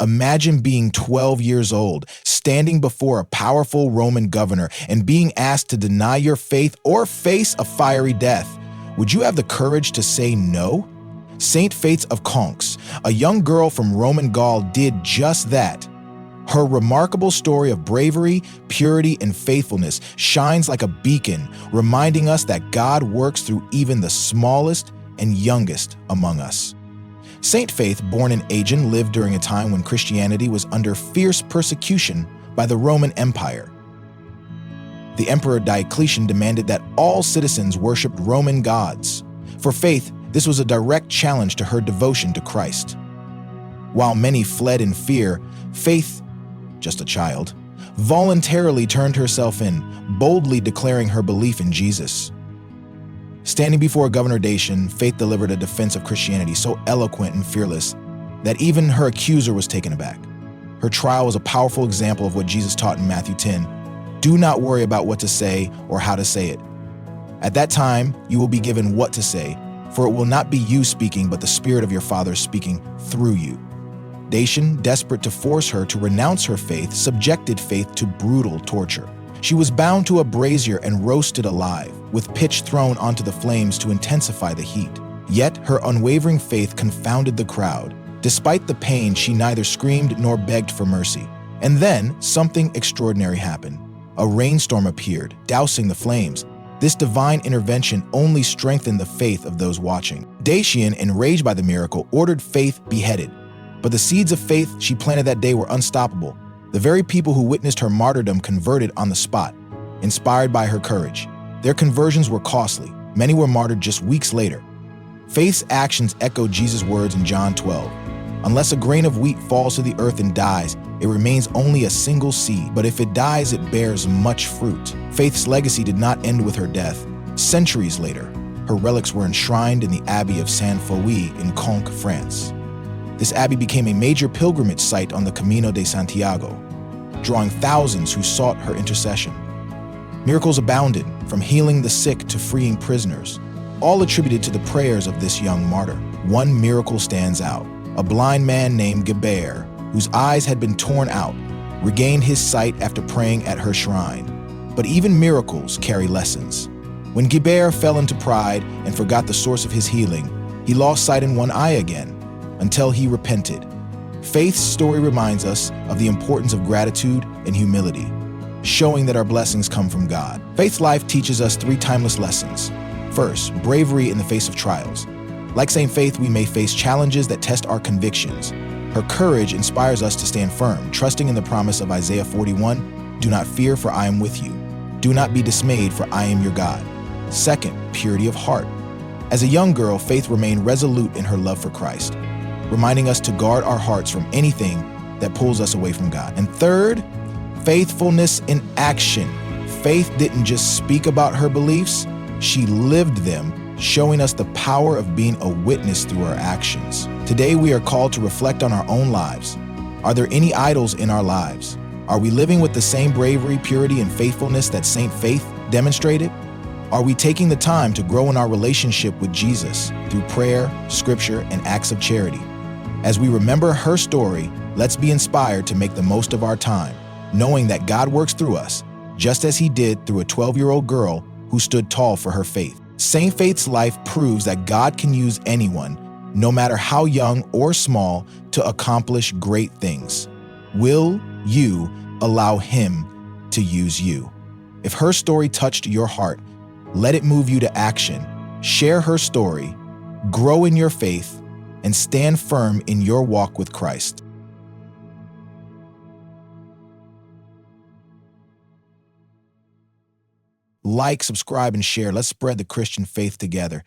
Imagine being 12 years old, standing before a powerful Roman governor and being asked to deny your faith or face a fiery death. Would you have the courage to say no? Saint Faith of Conques, a young girl from Roman Gaul, did just that. Her remarkable story of bravery, purity, and faithfulness shines like a beacon, reminding us that God works through even the smallest and youngest among us. Saint Faith, born in Agen, lived during a time when Christianity was under fierce persecution by the Roman Empire. The Emperor Diocletian demanded that all citizens worshiped Roman gods. For Faith, this was a direct challenge to her devotion to Christ. While many fled in fear, Faith, just a child, voluntarily turned herself in, boldly declaring her belief in Jesus. Standing before Governor Dacian, Faith delivered a defense of Christianity so eloquent and fearless that even her accuser was taken aback. Her trial was a powerful example of what Jesus taught in Matthew 10. Do not worry about what to say or how to say it. At that time, you will be given what to say, for it will not be you speaking, but the Spirit of your Father speaking through you. Dacian, desperate to force her to renounce her faith, subjected Faith to brutal torture. She was bound to a brazier and roasted alive, with pitch thrown onto the flames to intensify the heat. Yet her unwavering faith confounded the crowd. Despite the pain, she neither screamed nor begged for mercy. And then something extraordinary happened. A rainstorm appeared, dousing the flames. This divine intervention only strengthened the faith of those watching. Dacian, enraged by the miracle, ordered Faith beheaded. But the seeds of faith she planted that day were unstoppable. The very people who witnessed her martyrdom converted on the spot, inspired by her courage. Their conversions were costly. Many were martyred just weeks later. Faith's actions echoed Jesus' words in John 12. Unless a grain of wheat falls to the earth and dies, it remains only a single seed, but if it dies, it bears much fruit. Faith's legacy did not end with her death. Centuries later, her relics were enshrined in the Abbey of Saint-Fouy in Conques, France. This abbey became a major pilgrimage site on the Camino de Santiago, drawing thousands who sought her intercession. Miracles abounded, from healing the sick to freeing prisoners, all attributed to the prayers of this young martyr. One miracle stands out. A blind man named Guibert, whose eyes had been torn out, regained his sight after praying at her shrine. But even miracles carry lessons. When Guibert fell into pride and forgot the source of his healing, he lost sight in one eye again, until he repented. Faith's story reminds us of the importance of gratitude and humility, showing that our blessings come from God. Faith's life teaches us three timeless lessons. First, bravery in the face of trials. Like Saint Faith, we may face challenges that test our convictions. Her courage inspires us to stand firm, trusting in the promise of Isaiah 41, "Do not fear, for I am with you. Do not be dismayed, for I am your God." Second, purity of heart. As a young girl, Faith remained resolute in her love for Christ, reminding us to guard our hearts from anything that pulls us away from God. And third, faithfulness in action. Faith didn't just speak about her beliefs, she lived them, showing us the power of being a witness through our actions. Today, we are called to reflect on our own lives. Are there any idols in our lives? Are we living with the same bravery, purity, and faithfulness that Saint Faith demonstrated? Are we taking the time to grow in our relationship with Jesus through prayer, scripture, and acts of charity? As we remember her story, let's be inspired to make the most of our time, knowing that God works through us, just as he did through a 12-year-old girl who stood tall for her faith. Saint Faith's life proves that God can use anyone, no matter how young or small, to accomplish great things. Will you allow him to use you? If her story touched your heart, let it move you to action. Share her story, grow in your faith, and stand firm in your walk with Christ. Like, subscribe, and share. Let's spread the Christian faith together.